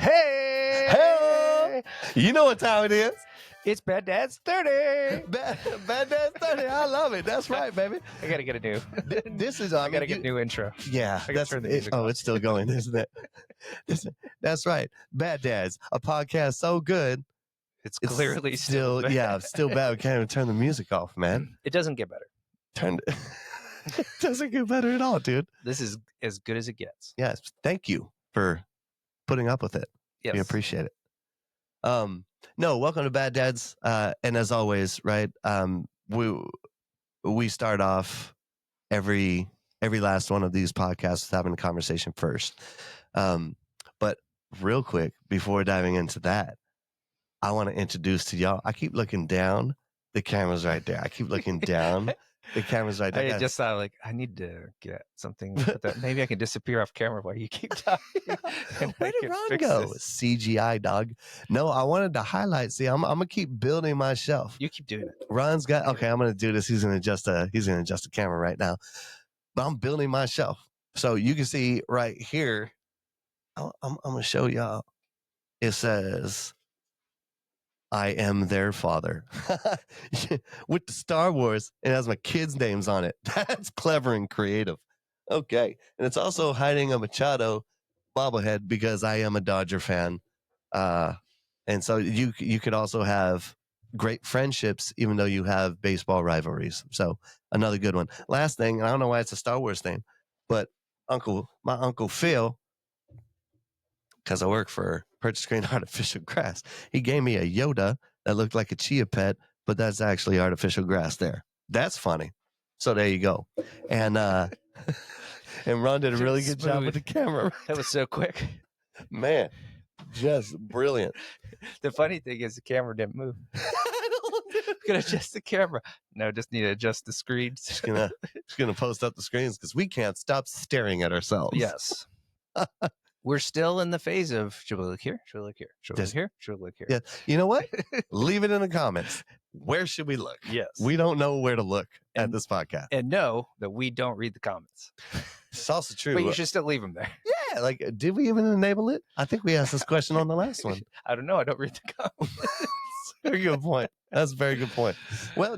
Hey! You know what time it is. It's Bad Dad's 30. Bad Dad's 30. I love it. That's right, baby. I gotta get a new. This is, I gotta get a new intro. Yeah, I gotta turn the music off. it's still going, isn't it? That's right. Bad Dads, a podcast so good. It's clearly still bad. Yeah, still bad. We can't even turn the music off, man. It doesn't get better. It doesn't get better at all, dude. This is as good as it gets. Yes, thank you for putting up with it. Yes. We appreciate it. No, welcome to Bad Dads. And as always, right, we start off every last one of these podcasts with having a conversation first. But real quick, before diving into that, I want to introduce to y'all. I keep looking down. The camera's right there. I keep looking down. The camera's right there. I just thought, like, I need to get something that maybe I can disappear off camera while you keep talking. Where did Ron go? CGI, dog. No, I wanted to highlight. See, I'm gonna keep building my shelf. You keep doing it. Ron's got. Okay, I'm gonna do this. He's gonna adjust a camera right now. But I'm building my shelf, so you can see right here. I'm gonna show y'all. It says, I am their father. With the Star Wars, it has my kids' names on it. That's clever and creative. Okay. And it's also hiding a Machado bobblehead because I am a Dodger fan. And so you could also have great friendships even though you have baseball rivalries. So another good one. Last thing, I don't know why it's a Star Wars name, but my Uncle Phil, because I work for Purchase Green Artificial Grass, he gave me a Yoda that looked like a chia pet, but that's actually artificial grass there. That's funny. So there you go. And and Ron did a really good job with the camera. That was so quick. Man, just brilliant. The funny thing is the camera didn't move. Gonna adjust the camera. No, just need to adjust the screen. Just gonna post up the screens because we can't stop staring at ourselves. Yes. We're still in the phase of, should we look here? Should we look here? Should we look here? Should we look here? Yeah. You know what? Leave it in the comments. Where should we look? Yes. We don't know where to look at this podcast. And know that we don't read the comments. It's also true. But you should still leave them there. Yeah. Like, did we even enable it? I think we asked this question on the last one. I don't know. I don't read the comments. Very good point. That's a very good point. Well,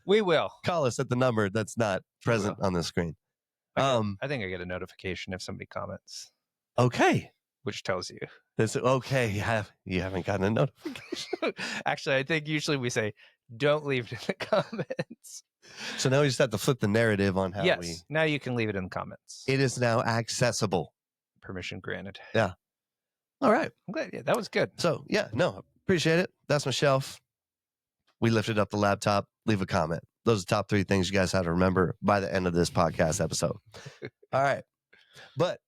we will call us at the number that's not present on the screen. I think I get a notification if somebody comments. Okay. Which tells you. Okay. You haven't gotten a notification. Actually, I think usually we say, don't leave it in the comments. So now we just have to flip the narrative on how now you can leave it in the comments. It is now accessible. Permission granted. Yeah. All right. I'm glad. Yeah, that was good. So, yeah, no, appreciate it. That's my shelf. We lifted up the laptop. Leave a comment. Those are the top 3 things you guys have to remember by the end of this podcast episode. All right. But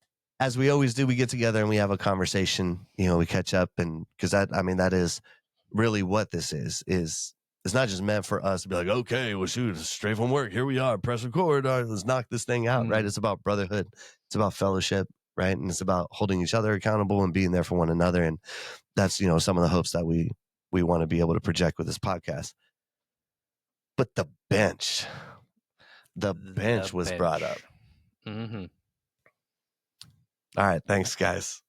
as we always do, we get together and we have a conversation. We catch up, and because that is really what this is. It's not just meant for us to be like, okay, well, shoot, straight from work, here we are, press record, all right, let's knock this thing out, right? It's about brotherhood, it's about fellowship, right? And it's about holding each other accountable and being there for one another. And that's some of the hopes that we want to be able to project with this podcast. But the bench was brought up. Mm-hmm. All right, thanks, guys.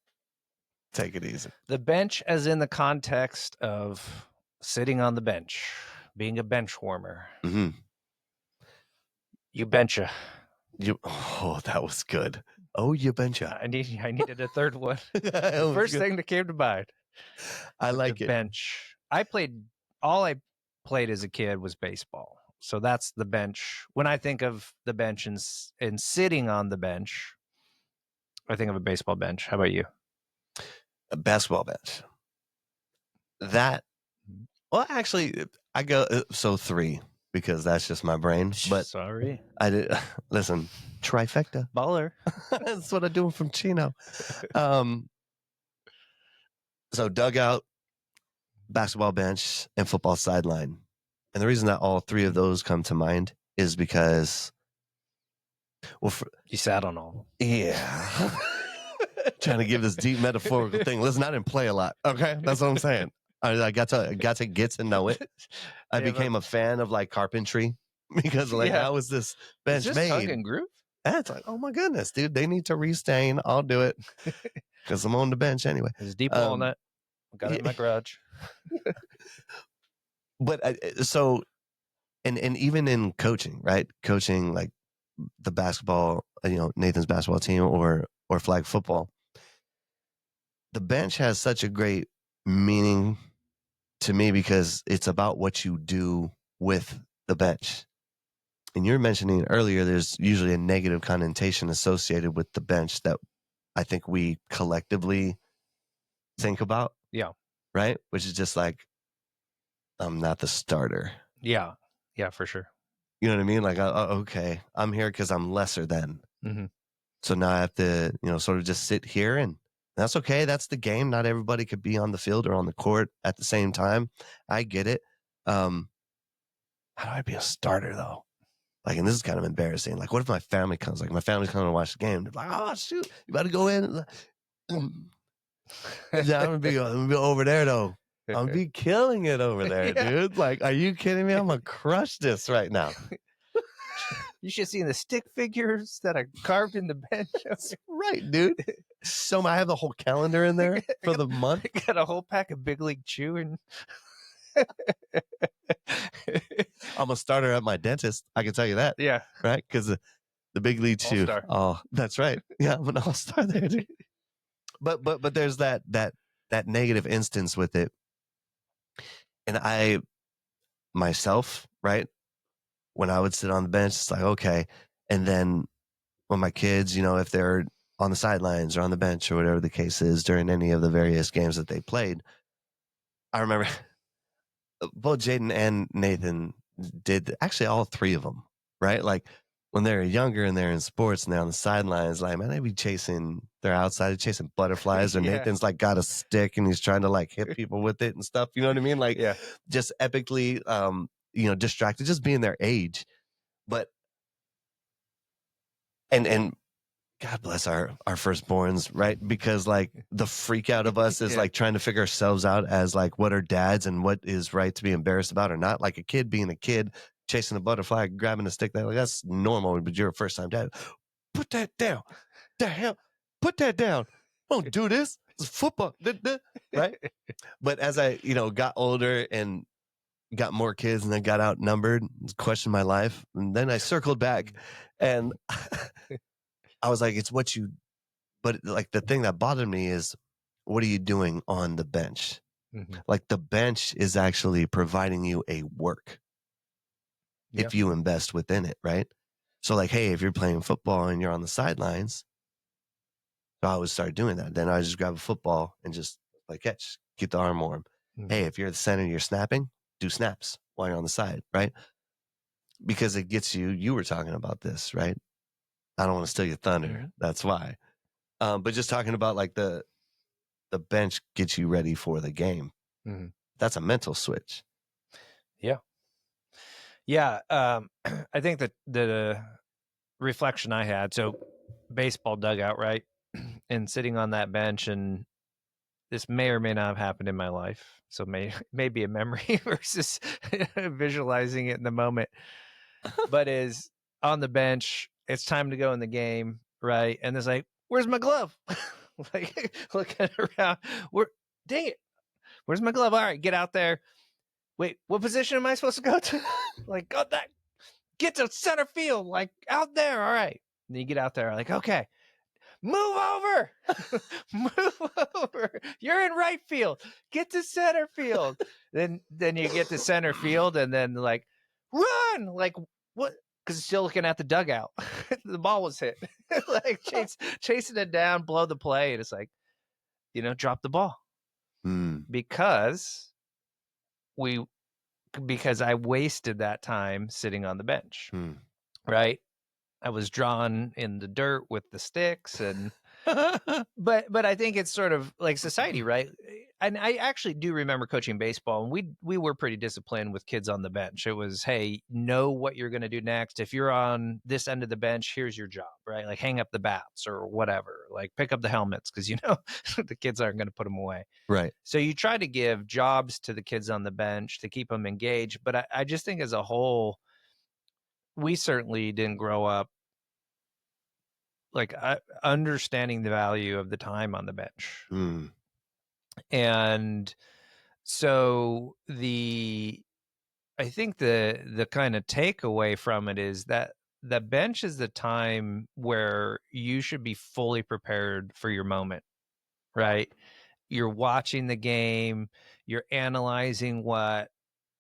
Take it easy. The bench, as in the context of sitting on the bench, being a bench warmer. Mm-hmm. You bencha. That was good. Oh, you bencha. I needed a third one. First thing that came to mind. I like it. Bench. All I played as a kid was baseball. So that's the bench. When I think of the bench and sitting on the bench, I think of a baseball bench. How about you? A basketball bench. Well, actually, I go 3 because that's just my brain. But sorry, I did listen. Trifecta, baller. That's what I do from Chino. So dugout, basketball bench, and football sideline. And the reason that all 3 of those come to mind is because, you sat on all. Yeah. Trying to give this deep metaphorical thing. Listen, I didn't play a lot. Okay, that's what I'm saying. I got to get to know it. I became a fan of like carpentry because how is this bench is this made? Tug and Groove? That's like, oh my goodness, dude, they need to restain. I'll do it. because I'm on the bench anyway. It's deep walnut. Got it in my garage. But so, and even in coaching, right? Coaching like the basketball, Nathan's basketball team or flag football, the bench has such a great meaning to me because it's about what you do with the bench. And you're mentioning earlier, there's usually a negative connotation associated with the bench that I think we collectively think about. Yeah. Right. Which is just like, I'm not the starter. Yeah. Yeah, for sure. You know what I mean? Like, okay, I'm here because I'm lesser than. Mm-hmm. So now I have to, sort of just sit here, and that's okay. That's the game. Not everybody could be on the field or on the court at the same time. I get it. How do I be a starter though? Like, and this is kind of embarrassing. Like, what if my family comes? Like, my family's coming to watch the game. They're like, oh, shoot, you better go in. Yeah, I'm gonna be over there though. I'm gonna be killing it over there, dude. Like, are you kidding me? I'm gonna crush this right now. You should see the stick figures that I carved in the bench. That's right, dude. So I have the whole calendar in there for the month. I got a whole pack of Big League Chew and I'm a starter at my dentist. I can tell you that. Yeah. Right? Because the Big League Chew. All-star. Oh, that's right. Yeah, I'm an all-star there, dude. But there's that negative instance with it. And I myself, right? When I would sit on the bench, it's like, okay. And then when my kids, if they're on the sidelines or on the bench or whatever the case is during any of the various games that they played, I remember both Jaden and Nathan did, actually all three of them, right? Like when they're younger and they're in sports and they're on the sidelines, like, man, they'd be they're outside chasing butterflies, or Nathan's like got a stick and he's trying to like hit people with it and stuff. You know what I mean? Like, just epically, distracted, just being their age. But, and God bless our firstborns, right? Because like the freak out of us is like trying to figure ourselves out as like what are dads and what is right to be embarrassed about or not. Like a kid being a kid, chasing a butterfly, grabbing a stick, like that's normal, but you're a first time dad. Put that down. The hell? Put that down. Don't do this. It's football. Right? But as I, got older and got more kids and then got outnumbered, questioned my life. And then I circled back and I was like, it's what you, but like the thing that bothered me is, what are you doing on the bench? Mm-hmm. Like the bench is actually providing you a work if you invest within it, right? So like, hey, if you're playing football and you're on the sidelines, so I would start doing that. Then I just grab a football and just like catch, keep the arm warm. Mm-hmm. Hey, if you're the center and you're snapping, do snaps while you're on the side, right? Because it gets you were talking about this, right? I don't want to steal your thunder. Mm-hmm. That's why. But just talking about like the bench gets you ready for the game. Mm-hmm. That's a mental switch. Yeah. Yeah. I think that the reflection I had, so baseball dugout, right? And sitting on that bench, and this may or may not have happened in my life. So may be a memory versus visualizing it in the moment. But is on the bench, it's time to go in the game, right? And it's like, where's my glove? Like looking around, dang it, where's my glove? All right, get out there. Wait, what position am I supposed to go to? Like, go that, get to center field, like out there. All right. And you get out there, like, okay, move over, move over. You're in right field. Get to center field. Then you get to center field, and then like, run, like what? Because it's still looking at the dugout. The ball was hit. Like chasing it down, blow the play, and it's like, drop the ball. Because I wasted that time sitting on the bench. Right? I was drawn in the dirt with the sticks, and but I think it's sort of like society, right? And I actually do remember coaching baseball, and we were pretty disciplined with kids on the bench. It was, hey, know what you're going to do next. If you're on this end of the bench, here's your job, right? Like hang up the bats or whatever, like pick up the helmets, because the kids aren't going to put them away. Right. So you try to give jobs to the kids on the bench to keep them engaged. But I just think as a whole, we certainly didn't grow up like understanding the value of the time on the bench. Mm. And so I think the kind of takeaway from it is that the bench is the time where you should be fully prepared for your moment, right? You're watching the game, you're analyzing what,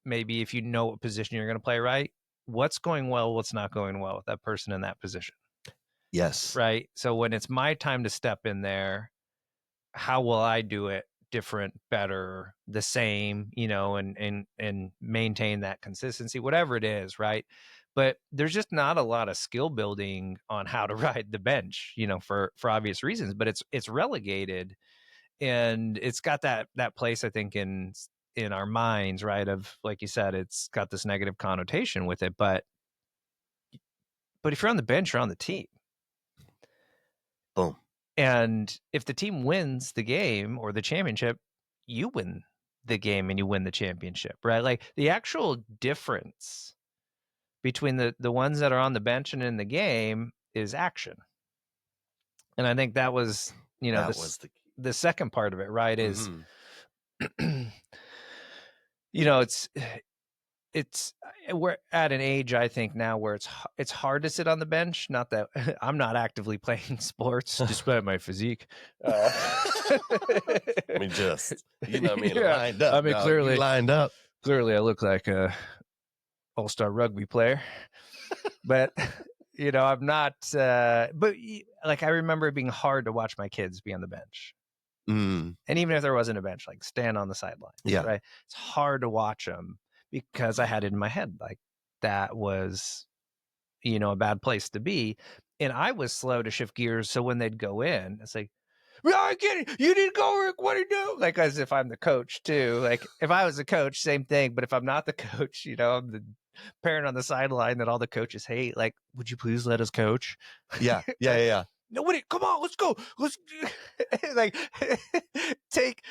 maybe if you know what position you're going to play, right? What's going well, what's not going well with that person in that position, Yes. right? So when it's my time to step in there, how will I do it different, better, the same, and maintain that consistency, whatever it is, right? But there's just not a lot of skill building on how to ride the bench, for obvious reasons, but it's relegated, and it's got that place, I think, in our minds, right? Of, like you said, it's got this negative connotation with it, but if you're on the bench, you're on the team. Boom. And if the team wins the game or the championship, you win the game and you win the championship, right? Like the actual difference between the ones that are on the bench and in the game is action. And I think that was, That was the key. the second part of it, right? Is, Mm-hmm. it's we're at an age, I think, now where it's hard to sit on the bench. Not that I'm not actively playing sports despite my physique. I mean, Yeah, lined up. I mean, Dog. You lined up. clearly I look like a all-star rugby player, but I'm not. But like, I remember it being hard to watch my kids be on the bench. Mm. And even if there wasn't a bench, like stand on the sidelines, Yeah. right? It's hard to watch them because I had it in my head like that was, a bad place to be. And I was slow to shift gears. So when they'd go in, it's like, no, I get it. You didn't go, Rick. What do you do? Like, as if I'm the coach too. Like, if I was the coach, same thing. But if I'm not the coach, I'm the parent on the sideline that all the coaches hate. Like, would you please let us coach? Yeah. Yeah. Nobody, come on, let's go. Let's like take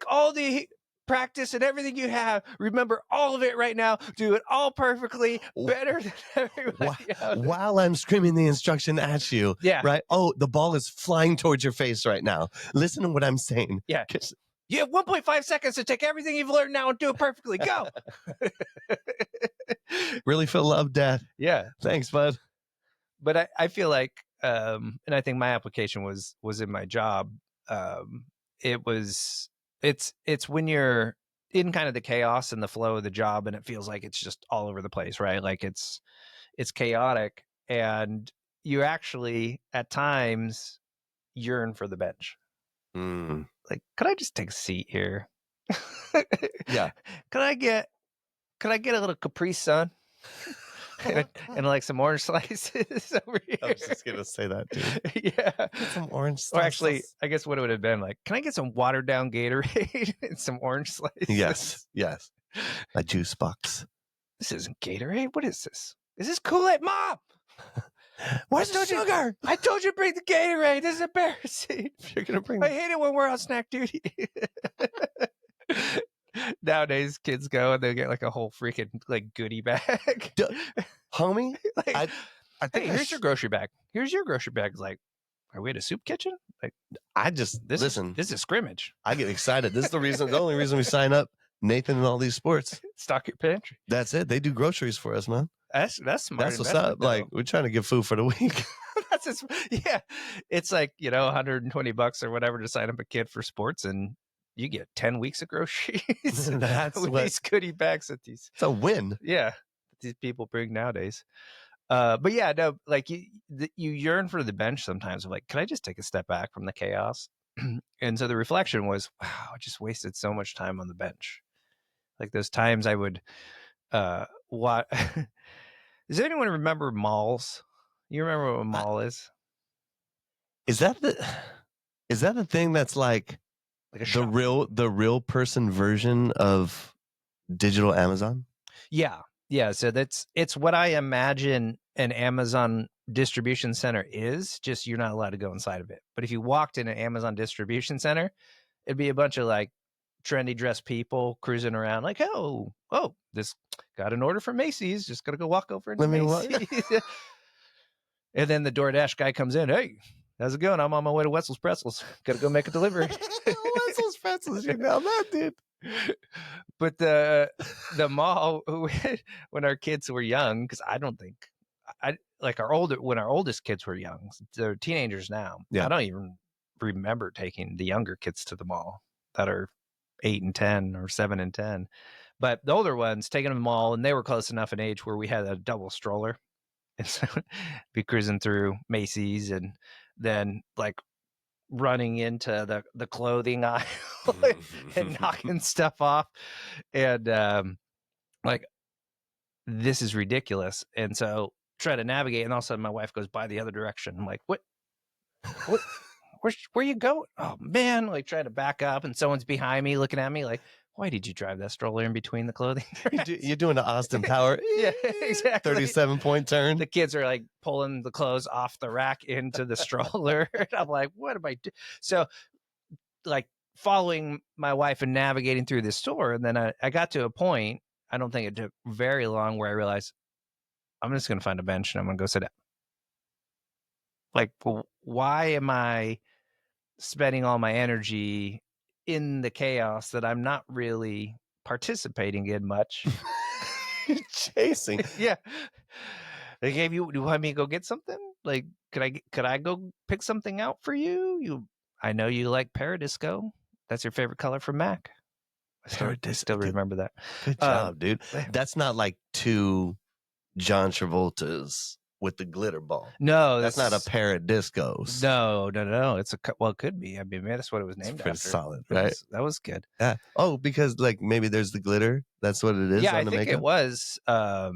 all the practice and everything you have. Remember all of it right now. Do it all perfectly, better than everybody else. While I'm screaming the instruction at you, Yeah. right? Oh, the ball is flying towards your face right now. Listen to what I'm saying. Yeah. You have 1.5 seconds to take everything you've learned now and do it perfectly. Go. Really feel loved, Dad. Yeah. Thanks, bud. But I feel like, and I think my application was in my job. It's when you're in kind of the chaos and the flow of the job, and it feels like it's just all over the place, right? Like it's chaotic, and you actually at times yearn for the bench. Mm. Like, could I just take a seat here? Yeah. Could I get a little Capri Sun? and like some orange slices over here. I was just gonna say that too. Yeah, Get some orange or actually, slices. I guess what it would have been like, can I get some watered down Gatorade and some orange slices? Yes. A juice box. This isn't Gatorade. What is this? Is this Kool-Aid, Mom? Where's the sugar? I told you to bring the Gatorade. This is embarrassing. You're gonna bring. I hate it when we're on snack duty. Nowadays, kids go and they get like a whole freaking like goodie bag. Homie, like, I think hey, here's your grocery bag. Here's your grocery bag. It's like, are we at a soup kitchen? Like, I just listen. This is scrimmage. I get excited. This is the only reason we sign up Nathan and all these sports. Stock your pantry. That's it. They do groceries for us, man. That's smart. That's what's up. Though. Like, we're trying to give food for the week. Yeah. It's like, $120 or whatever to sign up a kid for sports, and you get 10 weeks of groceries. That's with these goodie bags that these. It's a win. Yeah. These people bring nowadays. But yeah, no, like you yearn for the bench sometimes. Of like, can I just take a step back from the chaos? And so the reflection was, wow, I just wasted so much time on the bench. Like those times I would, what? Does anyone remember malls? You remember what a mall is? Is that the thing that's like the real person version of digital Amazon? Yeah. So it's what I imagine an Amazon distribution center is. Just you're not allowed to go inside of it. But if you walked in an Amazon distribution center, it'd be a bunch of like trendy dressed people cruising around like, oh, this got an order from Macy's. Just gotta go walk over into Macy's. And then the DoorDash guy comes in. Hey, how's it going? I'm on my way to Wetzel's Pretzels. Gotta go make a delivery. Wetzel's Pretzels, you know that, dude. But the mall, when our kids were young, because I don't think like when our oldest kids were young, they're teenagers now. Yeah. I don't even remember taking the younger kids to the mall that are 8 and 10 or 7 and 10. But the older ones, taking them to the mall, and they were close enough in age where we had a double stroller. And so be cruising through Macy's and then like running into the clothing aisle and knocking stuff off. And like, this is ridiculous. And so try to navigate, and all of a sudden my wife goes by the other direction. I'm like, what where you going? Oh man, like trying to back up, and someone's behind me looking at me like, why did you drive that stroller in between the clothing? You're doing the Austin Power. Yeah, exactly. 37-point turn. The kids are like pulling the clothes off the rack into the stroller. And I'm like, what am I doing? So like following my wife and navigating through this store. And then I got to a point, I don't think it took very long, where I realized I'm just going to find a bench and I'm going to go sit down. Like, why am I spending all my energy in the chaos that I'm not really participating in much? Chasing. Yeah. They gave you, do you want me to go get something? Like, could I go pick something out for you? I know you like Paradisco. That's your favorite color from MAC. I still remember that. Good job, dude. That's not like two John Travoltas with the glitter ball. No, that's not a pair of discos. No. It's it could be. I mean, that's what it was named after. Solid, right? That was good. Yeah. Oh, because like maybe there's the glitter. That's what it is. Yeah, on I the think makeup? it was. I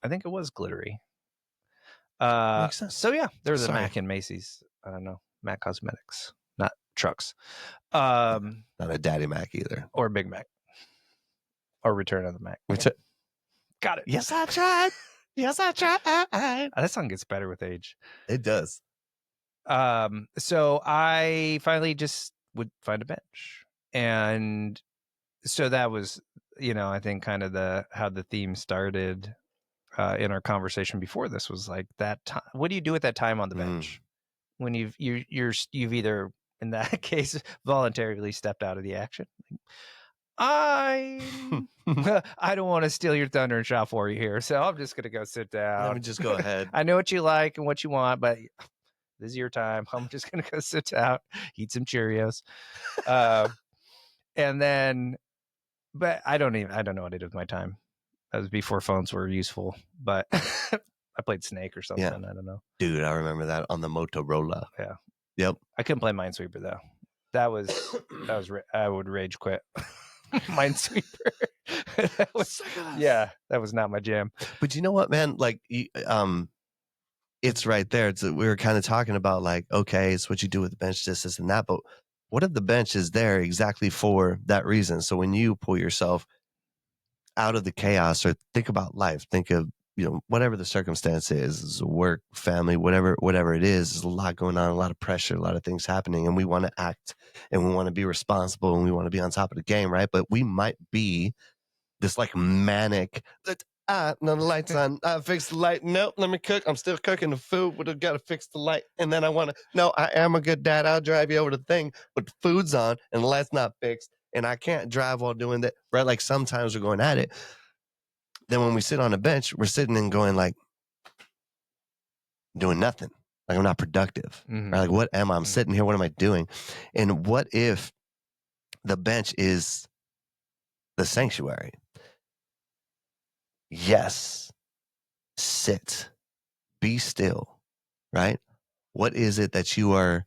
think it was glittery. Makes sense. So yeah, there was a Mac in Macy's. I don't know, Mac Cosmetics, not trucks. Not a Daddy Mac either, or Big Mac, or Return of the Mac. Got it. Yes, I tried. Yes, I tried. That song gets better with age. It does. So I finally just would find a bench, and so that was, I think kind of how the theme started in our conversation before this was like that time. What do you do at that time on the bench when you've either, in that case, voluntarily stepped out of the action? I don't want to steal your thunder and shop for you here, so I'm just gonna go sit down. Let me just go ahead. I know what you like and what you want, but this is your time. I'm just gonna go sit down, eat some Cheerios, and then. But I don't know what I did with my time. That was before phones were useful, but I played Snake or something. Yeah. I don't know. Dude, I remember that on the Motorola. Yeah. Yep. I couldn't play Minesweeper though. That was I would rage quit. Minesweeper. That was not my jam. But you know what, man? Like, it's right there. We were kind of talking about like, okay, it's what you do with the bench, this and that. But what if the bench is there exactly for that reason? So when you pull yourself out of the chaos, or think about life, think of, whatever the circumstance is work, family, whatever it is, there's a lot going on, a lot of pressure, a lot of things happening, and we want to act and we want to be responsible and we want to be on top of the game, right? But we might be this like manic, no, the light's on. I fixed the light. Nope, let me cook. I'm still cooking the food, but I've got to fix the light. And then I am a good dad. I'll drive you over to the thing, but the food's on and the light's not fixed. And I can't drive while doing that, right? Like sometimes we're going at it. Then when we sit on a bench, we're sitting and going like, doing nothing. Like I'm not productive. Mm-hmm. Right? Like what am I? I'm sitting here. What am I doing? And what if the bench is the sanctuary? Yes. Sit. Be still. Right? What is it that you are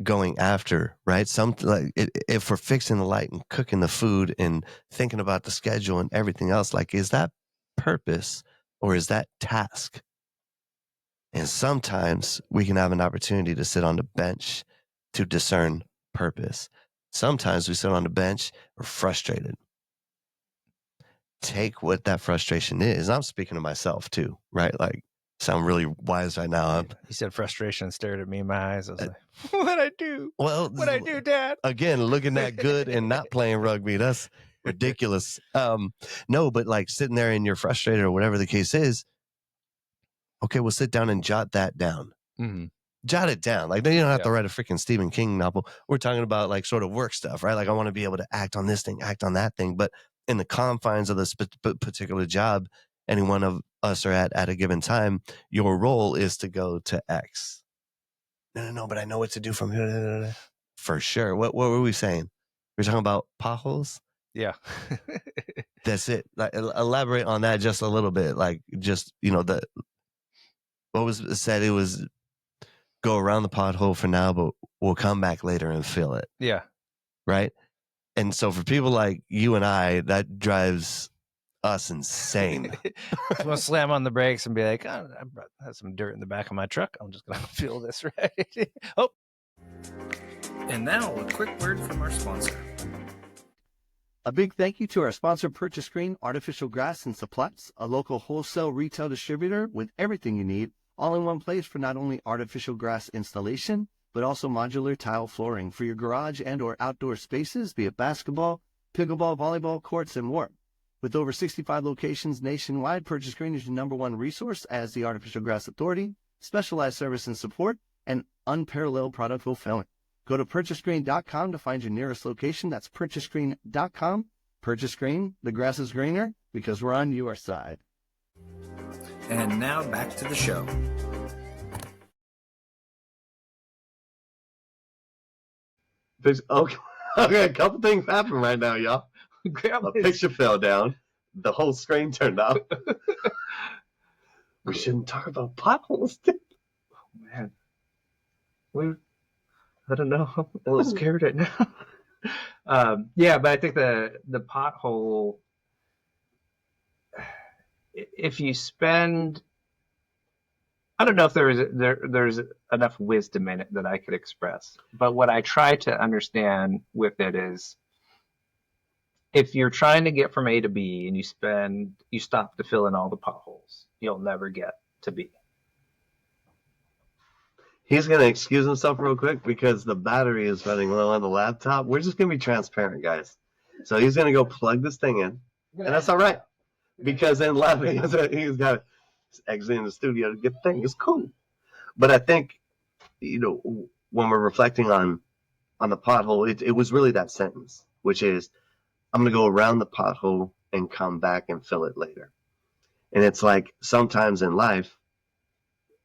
going after, right? Something like if we're fixing the light and cooking the food and thinking about the schedule and everything else, like, is that purpose or is that task? And sometimes we can have an opportunity to sit on the bench to discern purpose. Sometimes we sit on the bench, we're frustrated. Take what that frustration is. I'm speaking to myself too, right? Like, sound really wise right now. You said frustration, stared at me in my eyes. I was like, what'd I do? Well, what'd I do, Dad? Again, looking that good and not playing rugby. That's ridiculous. No, but like sitting there and you're frustrated or whatever the case is, Okay, well, sit down and jot that down. Mm-hmm. Jot it down. Like, you don't have Yeah. to write a freaking Stephen King novel. We're talking about like sort of work stuff, right? Like, I want to be able to act on this thing, act on that thing. But in the confines of this particular job, any one of us are at a given time, your role is to go to X. No, but I know what to do from here. For sure. What were we saying? We're talking about potholes? Yeah. That's it. Like, elaborate on that just a little bit. Like, just, what was said? It was go around the pothole for now, but we'll come back later and fill it. Yeah. Right. And so for people like you and I, that drives us insane. Just want to slam on the brakes and be like, oh, I have some dirt in the back of my truck. I'm just going to feel this, right? Oh. And now a quick word from our sponsor. A big thank you to our sponsor, Purchase Green Artificial Grass and Supplies, a local wholesale retail distributor with everything you need, all in one place for not only artificial grass installation, but also modular tile flooring for your garage and or outdoor spaces, be it basketball, pickleball, volleyball courts, and more. With over 65 locations nationwide, Purchase Green is your #1 resource as the Artificial Grass Authority, specialized service and support, and unparalleled product fulfillment. Go to purchasegreen.com to find your nearest location. That's purchasegreen.com. Purchase Green, the grass is greener because we're on your side. And now back to the show. Okay, a couple things happened right now, y'all. A picture fell down. The whole screen turned off. We shouldn't talk about potholes. Man. I don't know. I'm a little scared right now. Yeah, but I think the pothole, if you spend, I don't know if there's enough wisdom in it that I could express. But what I try to understand with it is, if you're trying to get from A to B and you stop to fill in all the potholes, you'll never get to B. He's going to excuse himself real quick because the battery is running low on the laptop. We're just going to be transparent, guys. So he's going to go plug this thing in. And that's all right. Because in live, he's got exiting the studio to get the thing. It's cool. But I think, when we're reflecting on the pothole, it was really that sentence, which is, I'm going to go around the pothole and come back and fill it later. And it's like sometimes in life,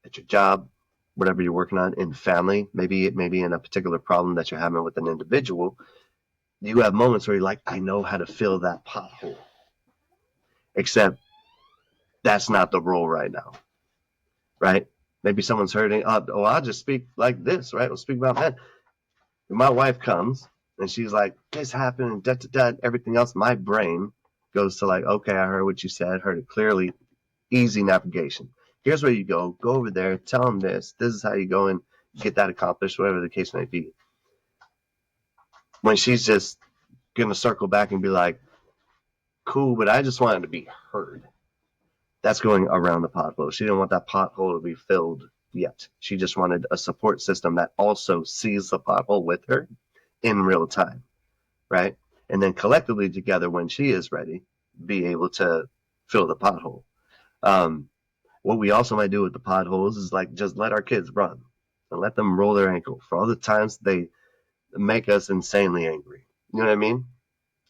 at your job, whatever you're working on, in family, maybe in a particular problem that you're having with an individual, you have moments where you're like, I know how to fill that pothole. Except that's not the role right now, right? Maybe someone's hurting. I'll just speak like this, right? We'll speak about that. My wife comes and she's like, this happened, everything else. My brain goes to like, okay, I heard what you said, heard it clearly, easy navigation. Here's where you go over there, tell them this is how you go and get that accomplished, whatever the case may be. When she's just going to circle back and be like, cool, but I just wanted to be heard. That's going around the pothole. She didn't want that pothole to be filled yet. She just wanted a support system that also sees the pothole with her in real time, right? And then collectively together, when she is ready, be able to fill the pothole. What we also might do with the potholes is like just let our kids run and let them roll their ankle for all the times they make us insanely angry. You know what I mean?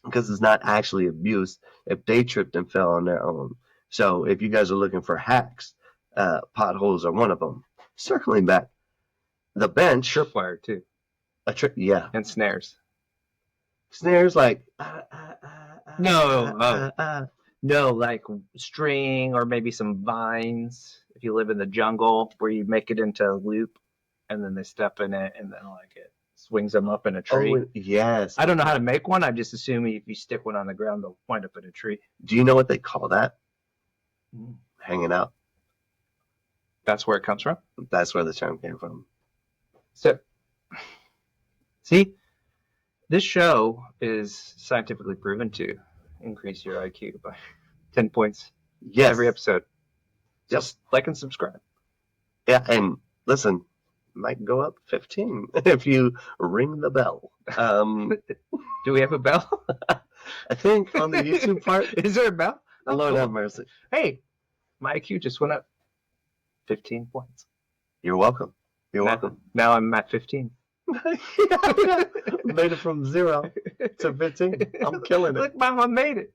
Because it's not actually abuse if they tripped and fell on their own. So if you guys are looking for hacks, potholes are one of them. Circling back, the bench. Tripwire too. Yeah. And snares. Snares like. No, like string or maybe some vines. If you live in the jungle, where you make it into a loop, and then they step in it, and then like it swings them up in a tree. Oh, yes. I don't know how to make one. I'm just assuming if you stick one on the ground, they'll wind up in a tree. Do you know what they call that? Hanging out. That's where it comes from? That's where the term came from. So, see, this show is scientifically proven to increase your IQ by 10 points every episode. Just like and subscribe. Yeah, and listen, might go up 15 if you ring the bell. Do we have a bell? I think on the YouTube part. Is there a bell? Lord have mercy. Hey, my IQ just went up. 15 points. You're welcome. You're welcome. Now I'm at 15. Yeah, made it from 0 to 15. I'm killing it. Look, Mom, I made it.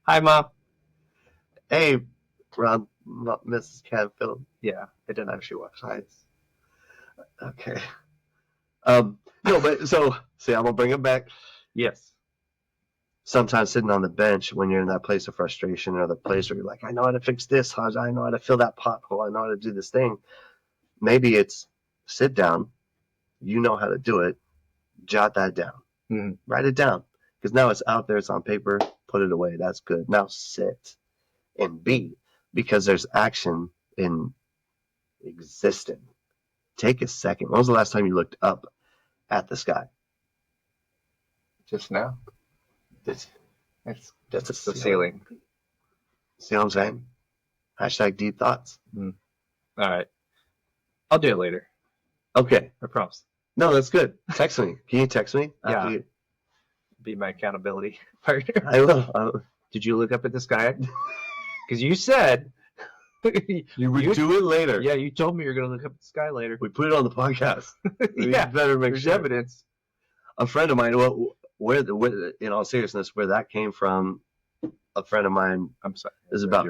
Hi, Mom. Hey, Ron, Mrs. Canfield. Yeah, I didn't know she was. Hi. Okay. No, but so see, I'm gonna bring it back. Yes. Sometimes sitting on the bench when you're in that place of frustration or the place where you're like, I know how to fix this, I know how to fill that pothole, I know how to do this thing. Maybe it's sit down, you know how to do it, jot that down, write it down, because now it's out there, it's on paper, put it away. That's good. Now sit and be, because there's action in existing. Take a second. When was the last time you looked up at the sky? Just now. It's That's the ceiling. See what I'm saying? Hashtag deep thoughts. All right. I'll do it later. Okay. I promise. No, that's good. Text me. Can you text me? Yeah. Be my accountability partner. I will. Did you look up at the sky? Because you said you would do it later. Yeah, you told me you're going to look up at the sky later. We put it on the podcast. Yeah, better make there's sure. evidence. A friend of mine, where, in all seriousness, where that came from, a friend of mine, I'm sorry. This is about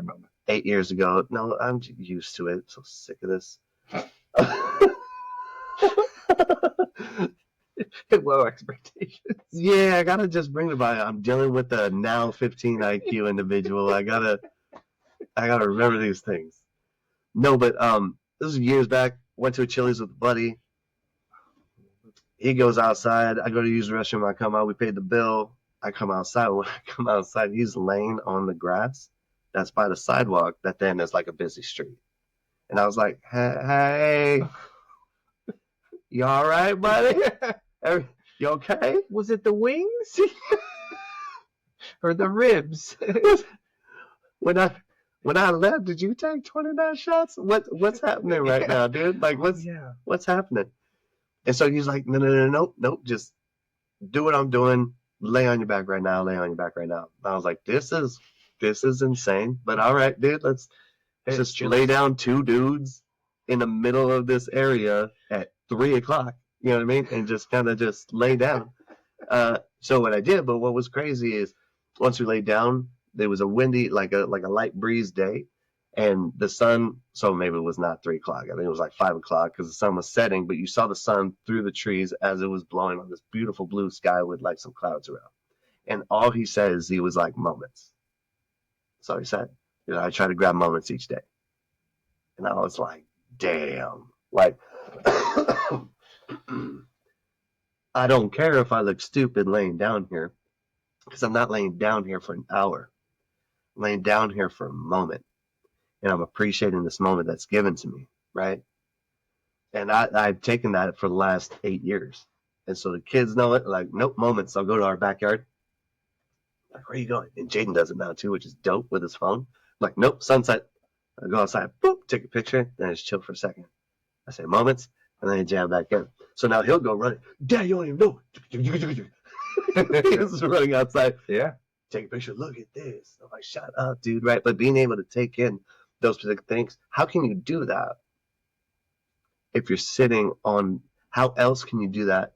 8 years ago. No, I'm used to it. So sick of this. Low expectations. Yeah, I gotta just bring it by. I'm dealing with a now 15 IQ individual. I gotta remember these things. No, but this was years back. Went to a Chili's with a buddy. He goes outside. I go to use the restroom. I come out. We paid the bill. I come outside. When I come outside, he's laying on the grass that's by the sidewalk that then is like a busy street. And I was like, hey, you all right, buddy? You okay? Was it the wings? Or the ribs? When I left, did you take 29 shots? What's happening right now, dude? Like, what's happening? And so he's like, nope, just do what I'm doing. Lay on your back right now. Lay on your back right now. And I was like, this is insane. But all right, dude, let's just lay down two dudes in the middle of this area at 3 o'clock. You know what I mean? And just kind of just lay down. So what I did, but what was crazy is once we laid down, there was a windy, like a light breeze day, and the sun. So maybe it was not 3 o'clock. I think it was like 5 o'clock because the sun was setting, but you saw the sun through the trees as it was blowing on this beautiful blue sky with like some clouds around. And all he said is he was like moments. That's all he said. You know, I try to grab moments each day, and I was like, damn, like. I don't care if I look stupid laying down here, because I'm not laying down here for an hour. I'm laying down here for a moment, and I'm appreciating this moment that's given to me, right? And I've taken that for the last 8 years. And so the kids know it, like, nope, moments. I'll go to our backyard. Like, where are you going? And Jaden does it now too, which is dope with his phone. I'm like, nope, sunset. I go outside, boop, take a picture, then I just chill for a second. I say moments, and then I jam back in. So now he'll go running. Dad, you don't even know. He's running outside. Yeah. Take a picture. Look at this. I'm like, shut up, dude. Right. But being able to take in those specific things, how can you do that if you're sitting on, how else can you do that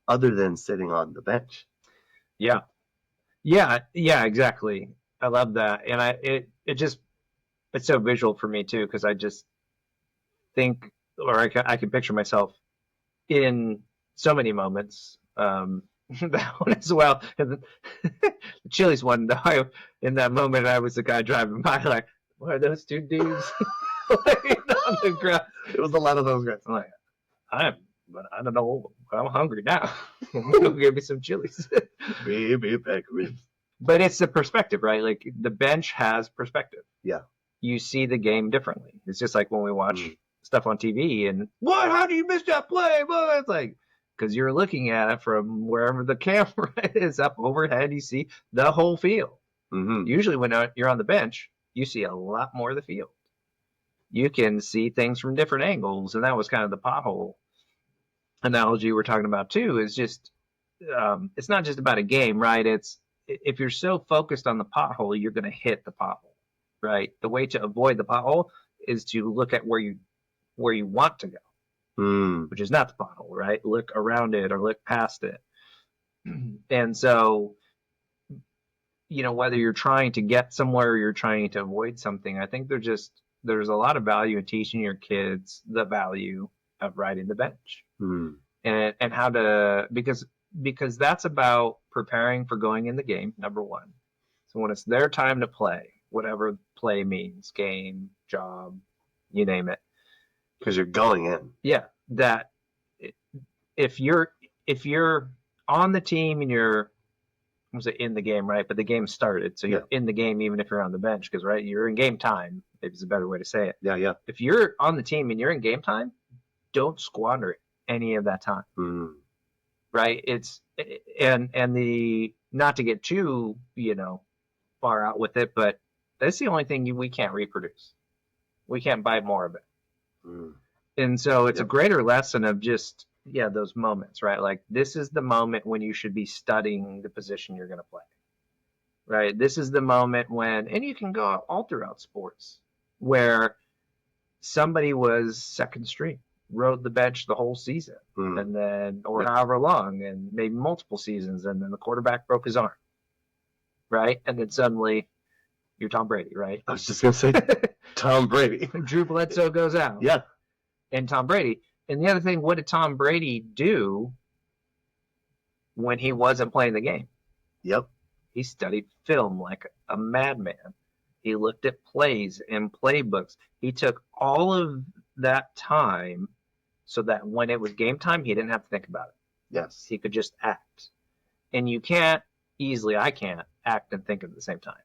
other than sitting on the bench? Yeah. Yeah, exactly. I love that. And it's so visual for me too, because I just think, or I can picture myself in so many moments. That one as well. And the Chili's one, in that moment, I was the guy driving by, like, what are those two dudes laying on the ground? It was a lot of those guys. I'm like, but I don't know. I'm hungry now. Go give me some Chili's. Baby back ribs. But it's the perspective, right? Like the bench has perspective. Yeah. You see the game differently. It's just like when we watch stuff on TV and what? How do you miss that play? Well, it's like, because you're looking at it from wherever the camera is up overhead, you see the whole field. Mm-hmm. Usually when you're on the bench, you see a lot more of the field. You can see things from different angles, and that was kind of the pothole analogy we're talking about too. Is just it's not just about a game, right? It's if you're so focused on the pothole, you're going to hit the pothole. right? The way to avoid the pothole is to look at where you want to go, which is not the pothole, right? Look around it or look past it. And so, whether you're trying to get somewhere or you're trying to avoid something, I think there's a lot of value in teaching your kids the value of riding the bench and how to, because that's about preparing for going in the game, number one. So when it's their time to play, whatever play means, game, job, you name it. Because you're going in. Yeah, that if you're on the team and you're in the game, right? But the game started, so you're in the game even if you're on the bench, because right, you're in game time. Maybe it's a better way to say it. Yeah. If you're on the team and you're in game time, don't squander any of that time. Right? It's and the not to get too far out with it, but that's the only thing we can't reproduce. We can't buy more of it. And so it's a greater lesson of just those moments, right? Like this is the moment when you should be studying the position you're going to play, right? This is the moment when, and you can go all throughout sports, where somebody was second string, rode the bench the whole season, and then or however long, and maybe multiple seasons, and then the quarterback broke his arm, right? And then suddenly you're Tom Brady, right? I was just going to say Tom Brady. Drew Bledsoe goes out. Yeah. And Tom Brady. And the other thing, what did Tom Brady do when he wasn't playing the game? Yep. He studied film like a madman. He looked at plays and playbooks. He took all of that time so that when it was game time, he didn't have to think about it. Yes. He could just act. And you can't easily, I can't act and think at the same time.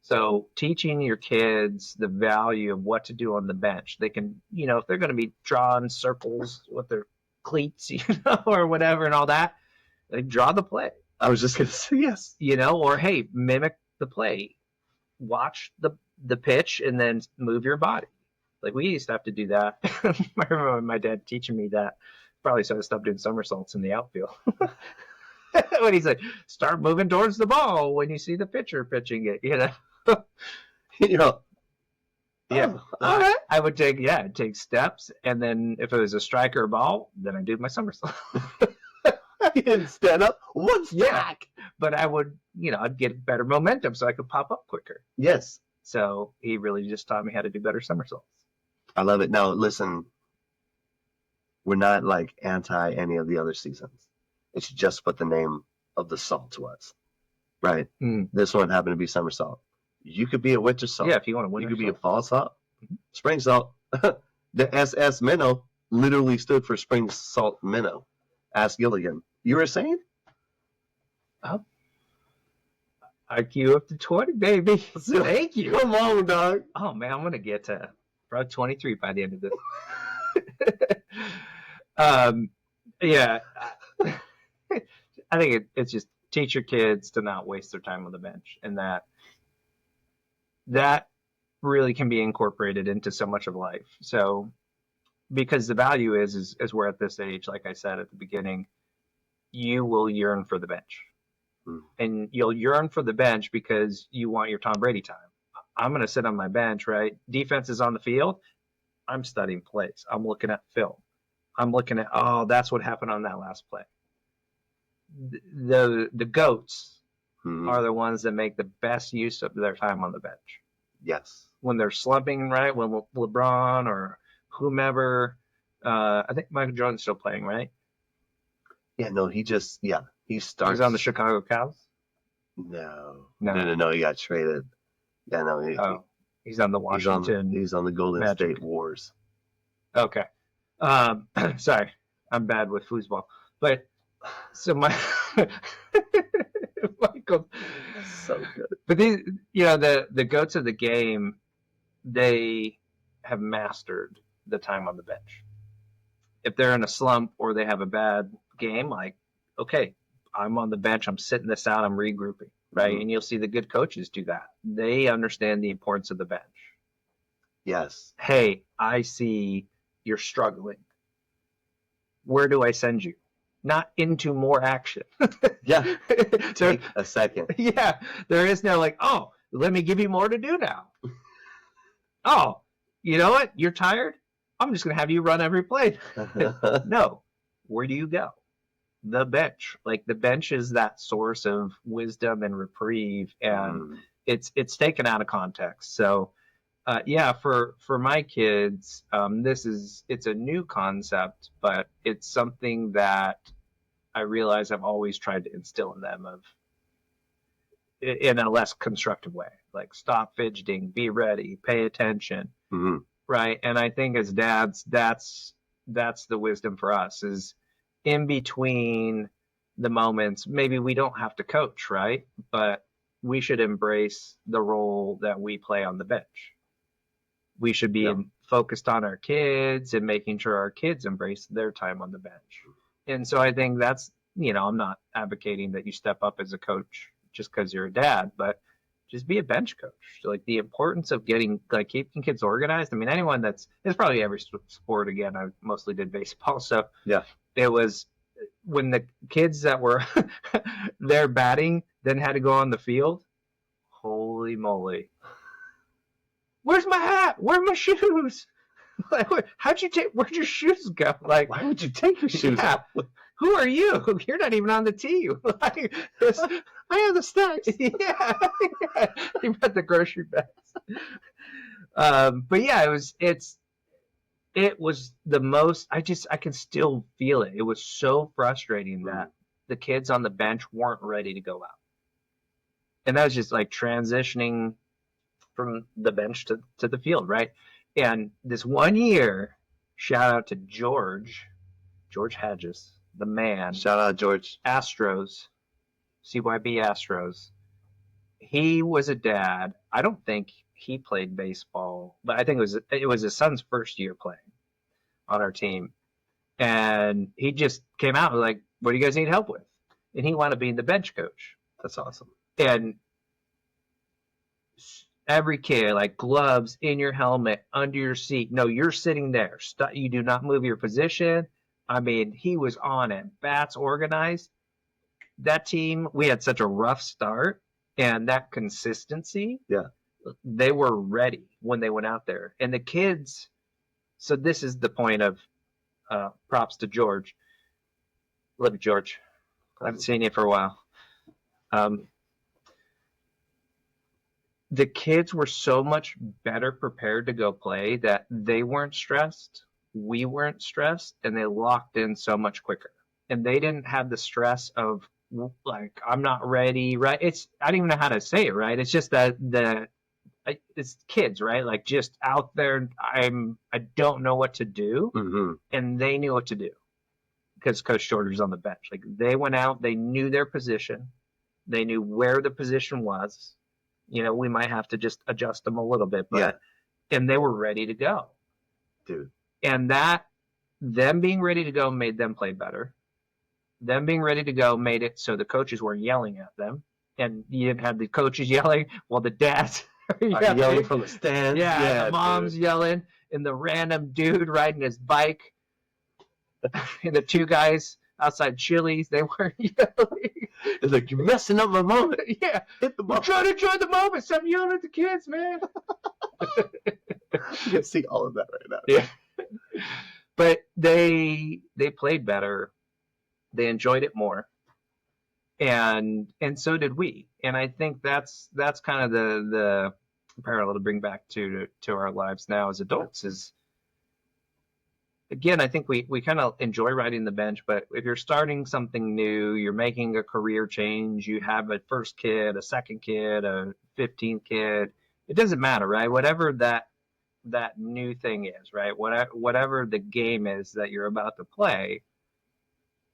So teaching your kids the value of what to do on the bench, they can, if they're going to be drawing circles with their cleats, or whatever and all that, they draw the play. I was just going to say yes. Or hey, mimic the play. Watch the pitch and then move your body. Like we used to have to do that. I remember my dad teaching me that. Probably so I stopped doing somersaults in the outfield. When he said, start moving towards the ball when you see the pitcher pitching it, Yeah. All right. I would take steps, and then if it was a strike or a ball, then I'd do my somersault. You didn't stand up. What's back? But I would, I'd get better momentum so I could pop up quicker. Yes. So he really just taught me how to do better somersaults. I love it. Now, listen, we're not like anti any of the other seasons. It's just what the name of the salt was, right? This one happened to be summer salt. You could be a winter salt. Yeah, if you want a winter You could salt. be a fall salt, spring salt. The SS minnow literally stood for spring salt minnow. Ask Gilligan. You were saying? IQ up to 20, baby. Thank you. Come on, dog. Oh, man, I'm going to get to probably 23 by the end of this. Yeah. I think it's just teach your kids to not waste their time on the bench, and that really can be incorporated into so much of life. So, because the value is we're at this age, like I said at the beginning, you will yearn for the bench. And you'll yearn for the bench because you want your Tom Brady time. I'm going to sit on my bench, right? Defense is on the field. I'm studying plays. I'm looking at film. I'm looking at, that's what happened on that last play. The GOATs are the ones that make the best use of their time on the bench. Yes. When they're slumping, right? When LeBron or whomever, I think Michael Jordan's still playing, right? Yeah, no, he starts. He's on the Chicago Cubs? No. He got traded. Yeah, no. He's on the Washington. He's on the Golden Magic. State Wars. Okay. Sorry, I'm bad with foosball. But so Michael, so good. But these, the GOATs of the game, they have mastered the time on the bench. If they're in a slump or they have a bad game, like, okay, I'm on the bench, I'm sitting this out, I'm regrouping, right? And you'll see the good coaches do that. They understand the importance of the bench. Yes. Hey, I see you're struggling. Where do I send you? Not into more action. Yeah. Take a second. Yeah. There is no like, let me give you more to do now. Oh, you know what? You're tired? I'm just going to have you run every play. No. Where do you go? The bench. Like the bench is that source of wisdom and reprieve, and it's taken out of context. So yeah, for my kids, it's a new concept, but it's something that I realize I've always tried to instill in them in a less constructive way. Like stop fidgeting, be ready, pay attention, right? And I think as dads, that's the wisdom for us is in between the moments. Maybe we don't have to coach, right? But we should embrace the role that we play on the bench. We should be focused on our kids and making sure our kids embrace their time on the bench. And so I think that's, I'm not advocating that you step up as a coach just because you're a dad, but just be a bench coach. Like the importance of keeping kids organized. I mean, it's probably every sport. Again, I mostly did baseball. So Yeah. It was when the kids that were there batting then had to go on the field. Holy moly. Where's my hat? Where are my shoes? Like, where'd your shoes go? Like, why would you take your shoes off? Who are you? You're not even on the team. Like, I have the snacks. Yeah. You got the grocery bags. But yeah, it was the most, I can still feel it. It was so frustrating that the kids on the bench weren't ready to go out. And that was just like transitioning from the bench to the field, right? And this one year, shout out to George Hedges, the man. Shout out George. Astros, CYB Astros. He was a dad. I don't think he played baseball, but I think it was his son's first year playing on our team. And he just came out like, what do you guys need help with? And he wound up being the bench coach. That's awesome. And every kid, like gloves in your helmet, under your seat. No, you're sitting there. You do not move your position. I mean, he was on it. Bats organized. That team, we had such a rough start, and that consistency. Yeah. They were ready when they went out there. And the kids, so this is the point of props to George. Love you, George. I haven't seen you for a while. The kids were so much better prepared to go play that they weren't stressed, we weren't stressed, and they locked in so much quicker. And they didn't have the stress of like, I'm not ready, right? I don't even know how to say it, right? It's just that it's kids, right? Like just out there, I don't know what to do, and they knew what to do because Coach Shorter was on the bench. Like they went out, they knew their position, they knew where the position was. We might have to just adjust them a little bit, but and they were ready to go, dude. And them being ready to go made them play better. Them being ready to go made it so the coaches weren't yelling at them, and you didn't have the coaches yelling while the dads are yelling from the stands. Yeah, the mom's yelling, and the random dude riding his bike, and the two guys outside Chili's, they weren't yelling. It's like, you're messing up my moment. Yeah. Hit the ball. I'm trying to enjoy the moment. Stop yelling at the kids, man. You can see all of that right now. Yeah. But they played better. They enjoyed it more. And so did we. And I think that's kind of the parallel to bring back to our lives now as adults is, again, I think we kind of enjoy riding the bench, but if you're starting something new, you're making a career change, you have a first kid, a second kid, a 15th kid, it doesn't matter, right? Whatever that new thing is, right? Whatever the game is that you're about to play,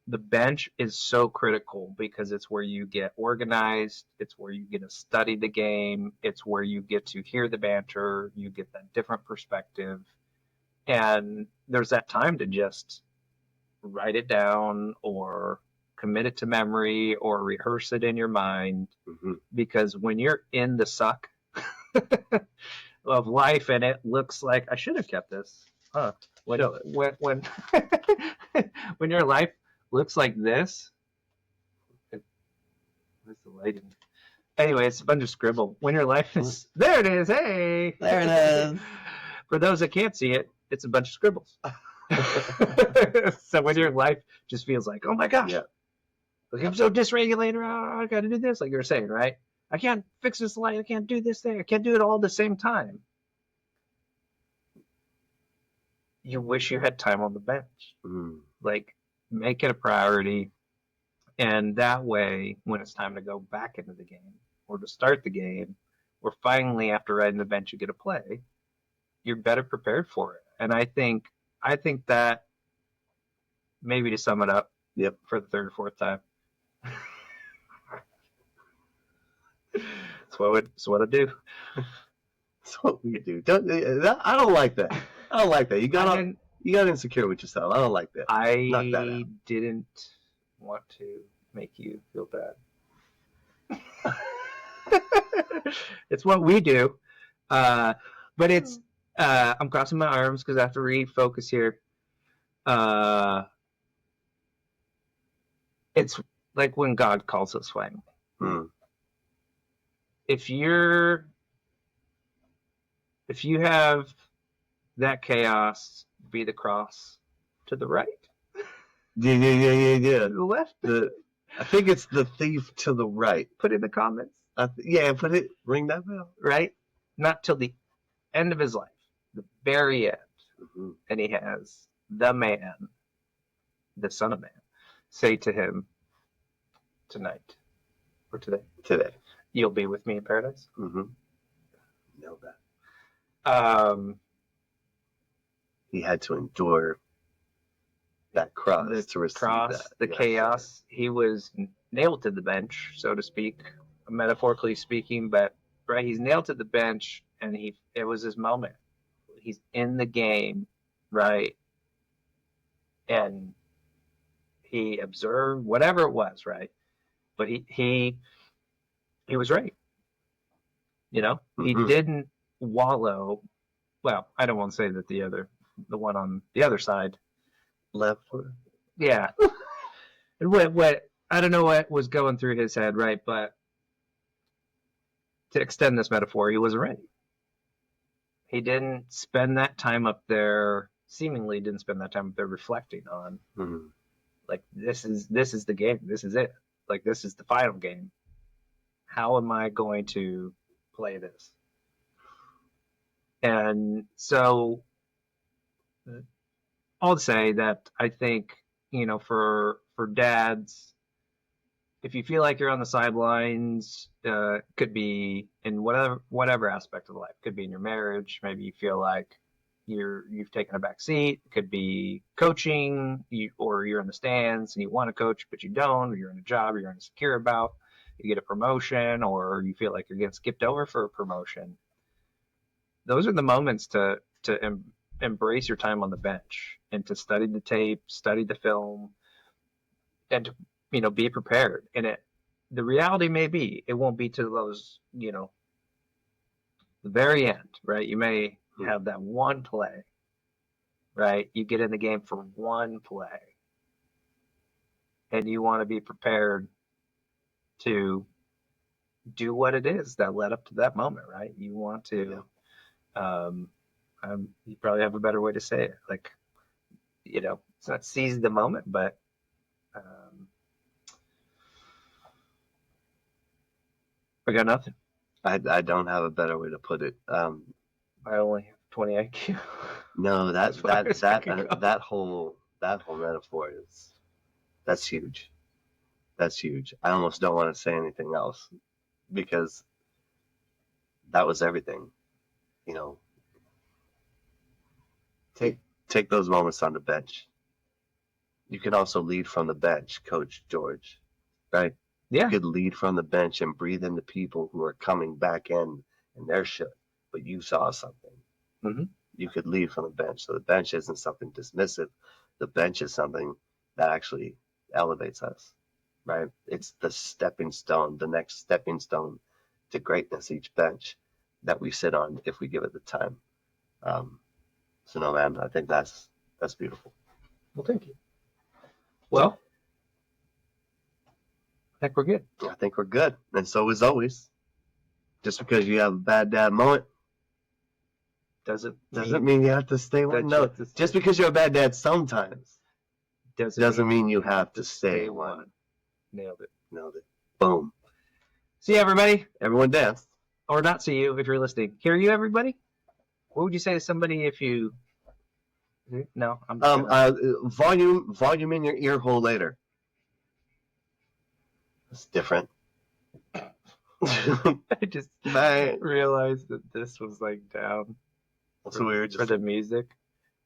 the bench is so critical because it's where you get organized, it's where you get to study the game, it's where you get to hear the banter, you get that different perspective. And there's that time to just write it down or commit it to memory or rehearse it in your mind. Because when you're in the suck of life and it looks like, I should have kept this. When when your life looks like this, where's the lighting? Anyway, it's a bunch of scribble. When your life is there, it is. Hey, There it is. For those that can't see it, it's a bunch of scribbles. So when your life just feels like, oh my gosh, Yeah. like I'm so dysregulated. Oh, I got to do this, like you were saying, right? I can't fix this light. I can't do this thing. I can't do it all at the same time. You wish you had time on the bench. Like, make it a priority. And that way, when it's time to go back into the game or to start the game, or finally after riding the bench you get to play, you're better prepared for it. And I think that maybe to sum it up, Yep. for the third or fourth time. That's what I do. That's what we do. I don't like that. I don't like that. You got insecure with yourself. I don't like that. Knock that I out. didn't want to make you feel bad. It's what we do. But it's I'm crossing my arms because I have to refocus here. It's like when God calls us family. If you have that chaos be the cross to the right. Yeah. To the left. I think it's the thief to the right. Put in the comments. Ring that bell. Right? Not till the end of his life. The very end. And he has the man, the Son of Man, say to him tonight or today, you'll be with me in paradise. Know that. He had to endure that cross to receive that. The chaos. He was nailed to the bench, so to speak, metaphorically speaking, but right, he's nailed to the bench, and it was his moment. He's in the game, right, and he observed whatever it was, right, but he was right. He didn't wallow. Well, I don't want to say that the one on the other side left. Yeah. what I don't know what was going through his head, right? But to extend this metaphor, he wasn't ready. He didn't spend that time up there. Seemingly, didn't spend that time up there reflecting on, like this is the game. This is it. Like this is the final game. How am I going to play this? And so, I'll say that I think for dads, if you feel like you're on the sidelines, could be in whatever aspect of life. Could be in your marriage. Maybe you feel like you've taken a back seat. Could be coaching, or you're in the stands and you want to coach but you don't. Or you're in a job you're insecure about. You get a promotion, or you feel like you're getting skipped over for a promotion. Those are the moments to embrace your time on the bench and to study the tape, study the film, and to be prepared. And the reality may be it won't be to those the very end, right? You may have that one play, right? You get in the game for one play, and you want to be prepared to do what it is that led up to that moment, right? You want to you probably have a better way to say it, like it's not seize the moment, but I got nothing. I don't have a better way to put it. I only have 20 IQ. No, that whole metaphor that's huge. That's huge. I almost don't want to say anything else because that was everything. Take those moments on the bench. You can also lead from the bench, Coach George, right? Yeah. You could lead from the bench and breathe into people who are coming back in their shit, but you saw something. You could lead from the bench. So the bench isn't something dismissive. The bench is something that actually elevates us, right? It's the stepping stone, the next stepping stone to greatness, each bench that we sit on if we give it the time. So no, man, I think that's beautiful. Well, thank you. Well, think we're good. I think we're good. And so as always, just because you have a bad dad moment Doesn't mean you have to stay that one. you No, have to stay- just because you're a bad dad sometimes doesn't mean you have to stay stay one. Nailed it. Nailed it. Boom. See you, everybody. Everyone dance. Or not see you if you're listening. Hear you, everybody? What would you say to somebody if you... No, I'm just Volume in your ear hole later. It's different. I just Man, realized that this was like down that's weird. for the music.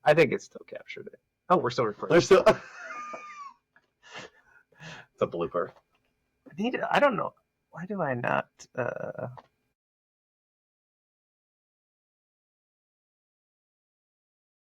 I think it still captured it. Oh, we're still recording. There's still. It's a blooper. I don't know. Why do I not...